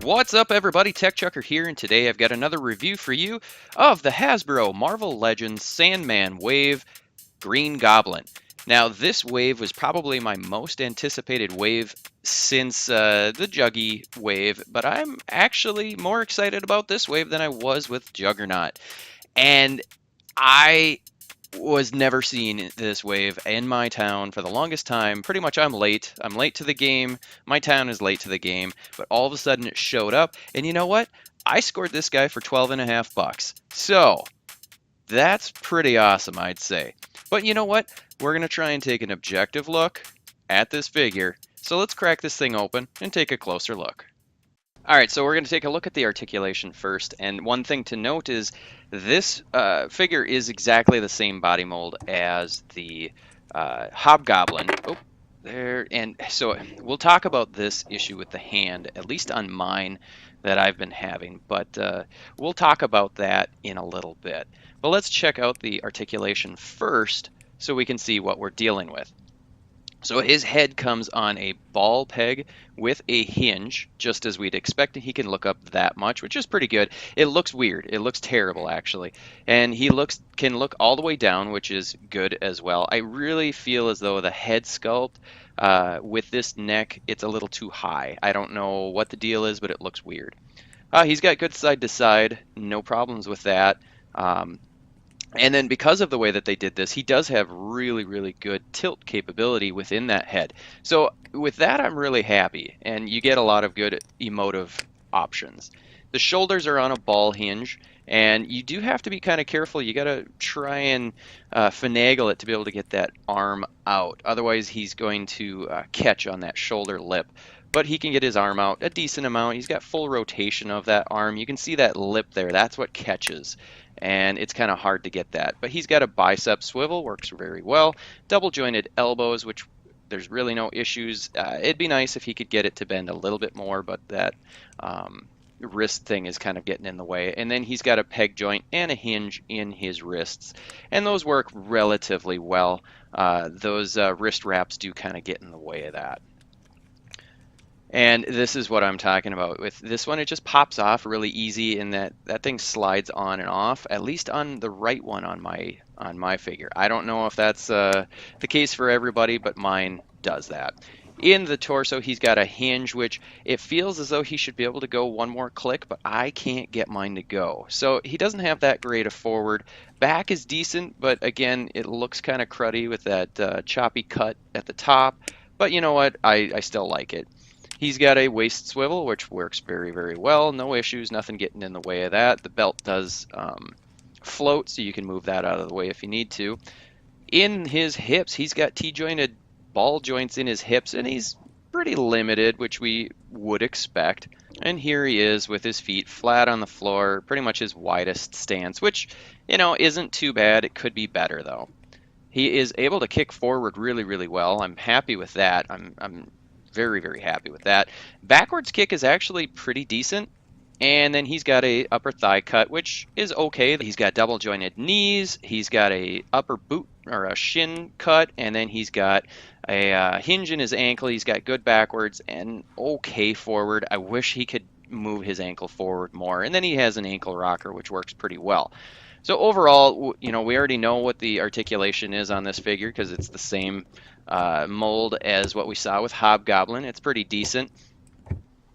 What's up everybody, Tech Chucker here, and today I've got another review for you of the Hasbro Marvel Legends Sandman Wave Green Goblin. Now this wave was probably my most anticipated wave since the Juggy wave, but I'm actually more excited about this wave than I was with Juggernaut. And I was never seeing this wave in my town for the longest time. Pretty much I'm late. I'm late to the game. My town is late to the game, but all of a sudden it showed up. And you know what? I scored this guy for 12 and a half bucks. So that's pretty awesome, I'd say. But you know what? We're going to try and take an objective look at this figure. So let's crack this thing open and take a closer look. All right, so we're going to take a look at the articulation first, and one thing to note is this figure is exactly the same body mold as the Hobgoblin. Oh, there, and so we'll talk about this issue with the hand, at least on mine that I've been having, but we'll talk about that in a little bit. But let's check out the articulation first so we can see what we're dealing with. So his head comes on a ball peg with a hinge, just as we'd expect. He can look up that much, which is pretty good. It looks weird. It looks terrible, actually. And he can look all the way down, which is good as well. I really feel as though the head sculpt with this neck, it's a little too high. I don't know what the deal is, but it looks weird. He's got good side to side. No problems with that. And then because of the way that they did this, he does have really, really good tilt capability within that head. So with that, I'm really happy, and you get a lot of good emotive options. The shoulders are on a ball hinge, and you do have to be kind of careful. You got to try and finagle it to be able to get that arm out. Otherwise, he's going to catch on that shoulder lip. But he can get his arm out a decent amount. He's got full rotation of that arm. You can see that lip there. That's what catches. And it's kind of hard to get that. But he's got a bicep swivel, works very well. Double jointed elbows, which there's really no issues. It'd be nice if he could get it to bend a little bit more, but that wrist thing is kind of getting in the way. And then he's got a peg joint and a hinge in his wrists. And those work relatively well. Those wrist wraps do kind of get in the way of that. And this is what I'm talking about. With this one, it just pops off really easy, and that thing slides on and off, at least on the right one on my figure. I don't know if that's the case for everybody, but mine does that. In the torso, he's got a hinge, which it feels as though he should be able to go one more click, but I can't get mine to go. So he doesn't have that great a forward. Back is decent, but again, it looks kind of cruddy with that choppy cut at the top. But you know what? I still like it. He's got a waist swivel, which works very, very well. No issues, nothing getting in the way of that. The belt does float, so you can move that out of the way if you need to. In his hips, he's got T-jointed ball joints in his hips, and he's pretty limited, which we would expect. And here he is with his feet flat on the floor, pretty much his widest stance, which, you know, isn't too bad. It could be better, though. He is able to kick forward really, really well. I'm happy with that. I'm very, very happy with that. Backwards kick is actually pretty decent. And then he's got a upper thigh cut, which is okay. He's got double jointed knees. He's got a upper boot or a shin cut. And then he's got a hinge in his ankle. He's got good backwards and okay forward. I wish he could move his ankle forward more. And then he has an ankle rocker, which works pretty well. So overall, you know, we already know what the articulation is on this figure because it's the same mold as what we saw with Hobgoblin. It's pretty decent.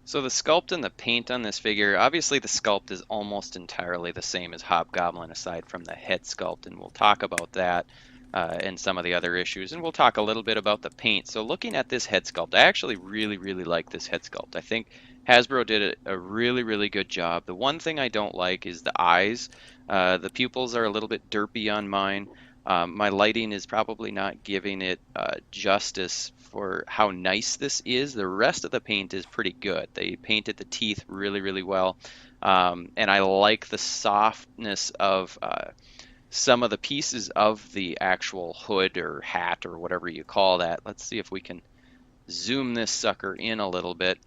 So the sculpt and the paint on this figure, obviously the sculpt is almost entirely the same as Hobgoblin aside from the head sculpt, and we'll talk about that and some of the other issues, and we'll talk a little bit about the paint. So looking at this head sculpt, I actually really, really like this head sculpt. I think Hasbro did a really, really good job. The one thing I don't like is the eyes. The pupils are a little bit derpy on mine. My lighting is probably not giving it justice for how nice this is. The rest of the paint is pretty good. They painted the teeth really, really well. And I like the softness of some of the pieces of the actual hood or hat or whatever you call that. Let's see if we can zoom this sucker in a little bit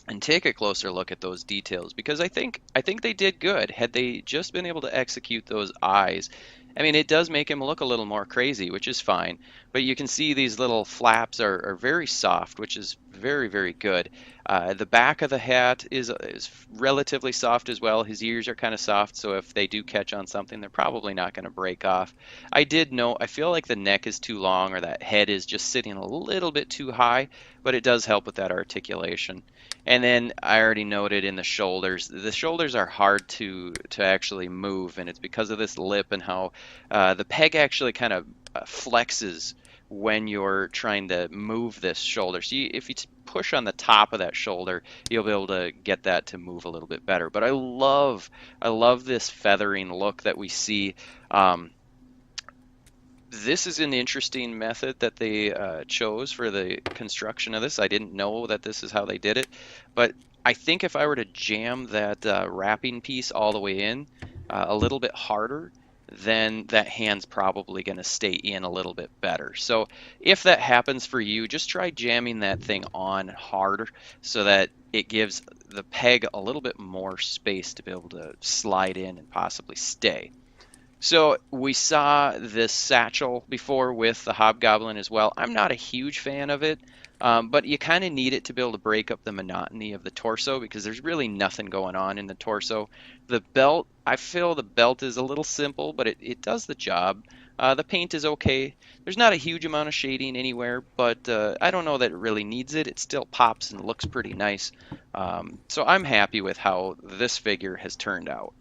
and take a closer look at those details, because I think they did good. Had they just been able to execute those eyes, I mean, it does make him look a little more crazy, which is fine, but you can see these little flaps are very soft, which is very, very good. The back of the hat is relatively soft as well. His ears are kind of soft, so if they do catch on something, they're probably not going to break off. I did know, I feel like the neck is too long or that head is just sitting a little bit too high, but it does help with that articulation. And then I already noted in the shoulders. The shoulders are hard to actually move, and it's because of this lip and how the peg actually kind of flexes when you're trying to move this shoulder. So if you push on the top of that shoulder, you'll be able to get that to move a little bit better. But I love this feathering look that we see. This is an interesting method that they chose for the construction of this. I didn't know that this is how they did it, but I think if I were to jam that wrapping piece all the way in a little bit harder, then that hand's probably going to stay in a little bit better. So if that happens for you, just try jamming that thing on harder so that it gives the peg a little bit more space to be able to slide in and possibly stay. So we saw this satchel before with the Hobgoblin as well. I'm not a huge fan of it, but you kind of need it to be able to break up the monotony of the torso because there's really nothing going on in the torso. The belt, I feel the belt is a little simple, but it does the job. The paint is okay. There's not a huge amount of shading anywhere, but I don't know that it really needs it. It still pops and looks pretty nice. So I'm happy with how this figure has turned out.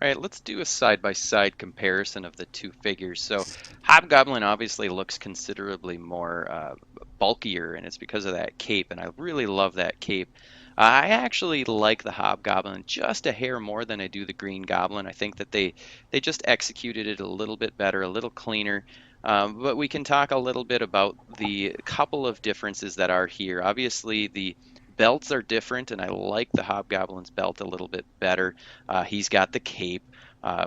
All right, let's do a side-by-side comparison of the two figures. So Hobgoblin obviously looks considerably more bulkier, and it's because of that cape, and I really love that cape. I actually like the Hobgoblin just a hair more than I do the Green Goblin. I think that they just executed it a little bit better, a little cleaner. But we can talk a little bit about the couple of differences that are here. Obviously, the belts are different, and I like the Hobgoblin's belt a little bit better. He's got the cape,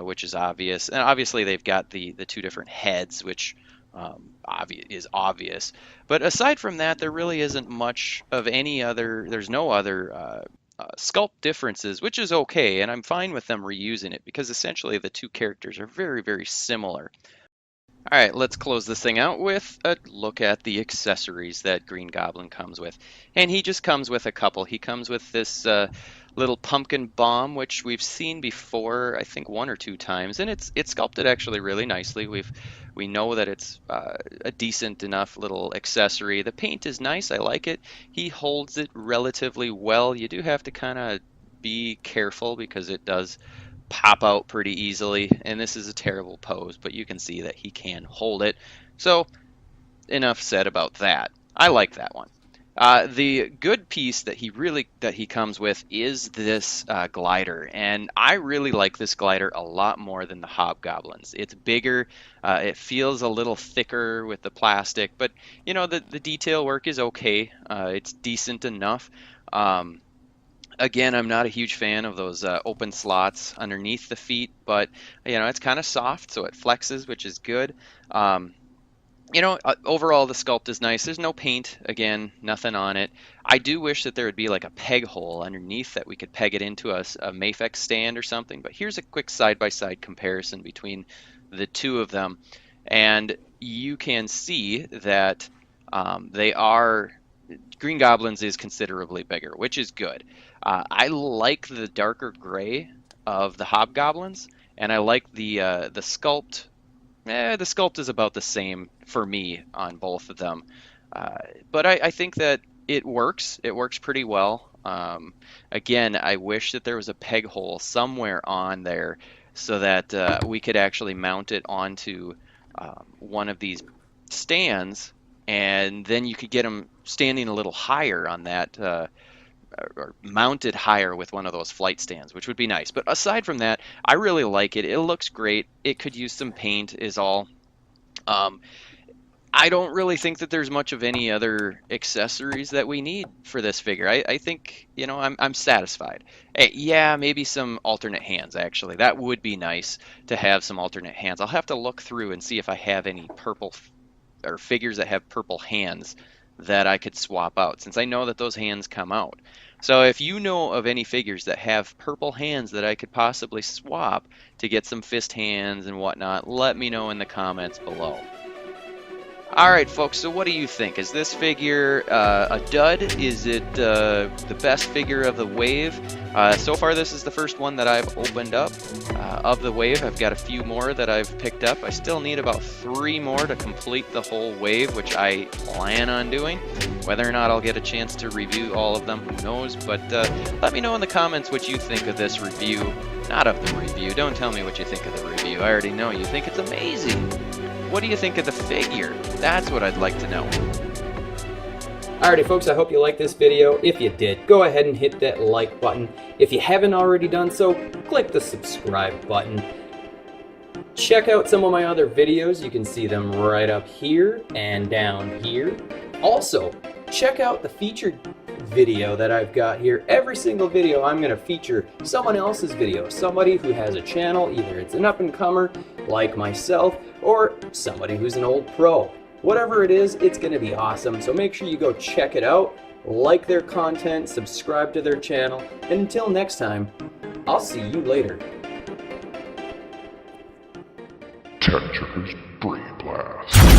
which is obvious, and obviously they've got the two different heads, which is obvious. But aside from that, there really isn't much of any other. There's no other sculpt differences, which is okay, and I'm fine with them reusing it because essentially the two characters are very, very similar. All right, let's close this thing out with a look at the accessories that Green Goblin comes with. And he just comes with a couple. He comes with this little pumpkin bomb, which we've seen before, I think one or two times, and it's sculpted actually really nicely. We know that it's a decent enough little accessory. The paint is nice. I like it. He holds it relatively well. You do have to kind of be careful because it does pop out pretty easily, and this is a terrible pose, but you can see that he can hold it. So enough said about that. I like that one. The good piece that he comes with is this glider, and I really like this glider a lot more than the Hobgoblins. It's bigger, it feels a little thicker with the plastic, but you know the detail work is okay. It's decent enough. Again, I'm not a huge fan of those open slots underneath the feet, but you know it's kind of soft, so it flexes, which is good. You know, overall the sculpt is nice. There's no paint, again, nothing on it. I do wish that there would be like a peg hole underneath that we could peg it into a Mafex stand or something. But here's a quick side-by-side comparison between the two of them, and you can see that they are. Green Goblins is considerably bigger, which is good. I like the darker gray of the Hobgoblins, and I like the sculpt. The sculpt is about the same for me on both of them, but I think that it works. It works pretty well. Again, I wish that there was a peg hole somewhere on there so that we could actually mount it onto one of these stands, and then you could get them standing a little higher on that, or mounted higher with one of those flight stands, which would be nice. But aside from that, I really like it. It looks great. It could use some paint is all. I don't really think that there's much of any other accessories that we need for this figure. I think, you know, I'm satisfied. Yeah, maybe some alternate hands, actually. That would be nice to have some alternate hands. I'll have to look through and see if I have any purple or figures that have purple hands that I could swap out, since I know that those hands come out. So if you know of any figures that have purple hands that I could possibly swap to get some fist hands and whatnot, let me know in the comments below. Alright folks, so what do you think? Is this figure a dud? Is it the best figure of the wave? So far this is the first one that I've opened up of the wave. I've got a few more that I've picked up. I still need about 3 more to complete the whole wave, which I plan on doing. Whether or not I'll get a chance to review all of them, who knows? But let me know in the comments what you think of this review. Not of the review, don't tell me what you think of the review. I already know you think it's amazing. What do you think of the figure? That's what I'd like to know. Alrighty folks, I hope you liked this video. If you did, go ahead and hit that like button. If you haven't already done so, click the subscribe button. Check out some of my other videos. You can see them right up here and down here. Also, check out the featured video that I've got here. Every single video I'm going to feature someone else's video. Somebody who has a channel, either it's an up-and-comer like myself or somebody who's an old pro. Whatever it is, it's going to be awesome. So make sure you go check it out, like their content, subscribe to their channel, and until next time, I'll see you later. Tetris Brain Blast.